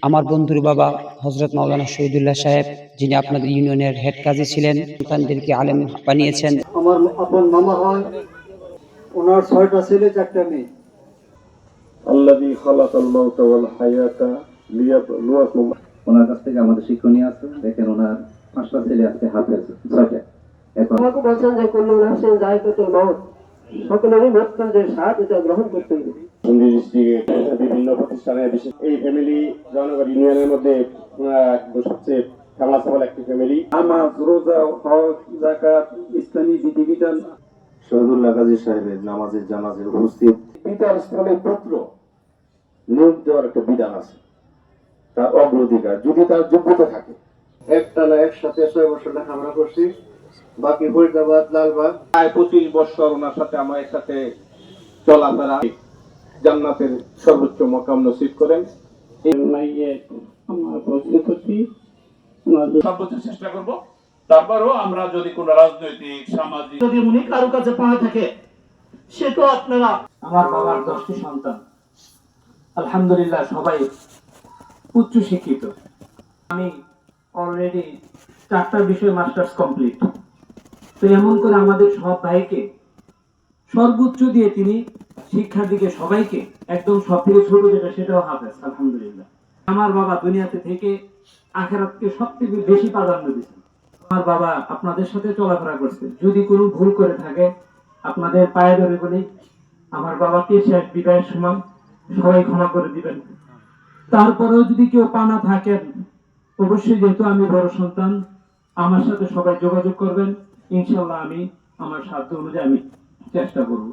আমার বন্ধুর বাবা হযরত মাওলানা শহীদুল্লাহ সাহেব, যিনি আপনাদের ইউনিয়নের হেড কাজী ছিলেন, সন্তানদেরকে আলেম বানিয়েছেন। আমার আপন মামা হয়, ওনার 6টা ছেলে 4টা মেয়ে। আল্লাযী খালাকাল মাউতা ওয়াল হায়াতা লিয়াবলুয়াকুম। ওনার কাছ থেকে আমাদের শিক্ষণীয় আছে। দেখেন ওনার 5টা ছেলে আছে হাফেজ, 6টা। এখন আমাকে বলছেন যে কুল্লু নাফসিন যায়কাতুল মাউত, সকলেরই মৃত্যুর স্বাদ এটা গ্রহণ করতে হবে। বিভিন্ন প্রতিষ্ঠানে বিশেষ এই ফ্যামিলি জনগণ ইউনিয়নের মধ্যে সবচেয়ে ফেমাস হল একটি ফ্যামিলি। নামাজ, রোজা, হজ, যাকাত, ইসলামী বিধিবিধান। শহীদুল্লাহ কাজী সাহেবের নামাজের জানাজায় উপস্থিত। পিতার স্থলে পুত্র নিয়োগ দেওয়ার একটা বিধান আছে, তার অগ্রাধিকার যদি তার যোগ্যতা থাকে। একটানা একসাথে 6 বছর লেখাপড়া করছি, বাকি ফরিদাবাদ, লালবাগ। 25 বছর ওনার সাথে আমার একসাথে চলাফেরা, জান্নাতের সর্বোচ্চ মাকাম নসিব করেন। সর্বোচ্চ চেষ্টা করব। তারপরও আমরা যদি কোন রাজনৈতিক সামাজিক যদি উনি কারো কাছে পাওয়া থাকে, সে তো আপনারা। আমার বাবার 10টি সন্তান, আলহামদুলিল্লাহ সবাই উচ্চ শিক্ষিত। আমি অলরেডি 4টা বিষয় মাস্টার্স কমপ্লিট। তো এমন করে আমাদের সব ভাইকে সর্বোচ্চ দিয়ে তিনি শিক্ষার দিকে সবাইকে একদম সব থেকে ছোট যেটা সেটাও হাফেজ, আলহামদুলিল্লাহ। আমার বাবা দুনিয়াতে থেকে আখিরাতকে সবথেকে বেশি প্রাধান্য দিয়েছেন। আমার বাবা আপনাদের সাথে চলাফেরা করছে, যদি কোনো ভুল করে থাকে আপনাদের পায়ে ধরে বলি, আমার বাবাকে শেষ বিদায়ের সময় সবাই ক্ষমা করে দিবেন। তারপরেও যদি কেউ পানা থাকেন, অবশ্যই যেহেতু আমি বড় সন্তান, আমার সাথে সবাই যোগাযোগ করবেন। ইনশাআল্লাহ আমি আমার সাধ্য অনুযায়ী আমি চেষ্টা করব।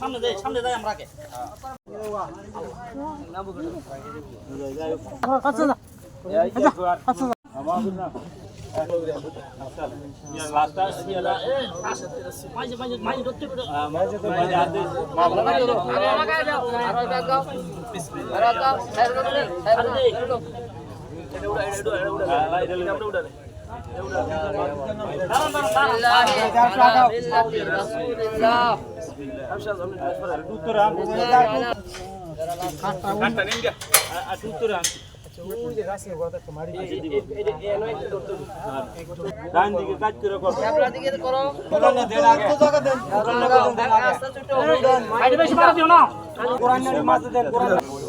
সামনে যাই আমরা কে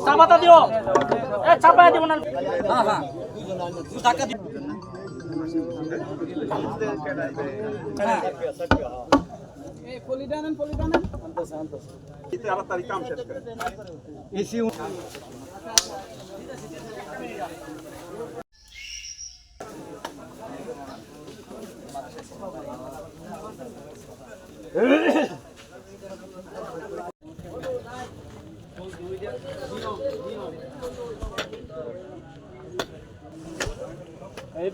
চাপাতা দিও, চাপায় দিব না। এই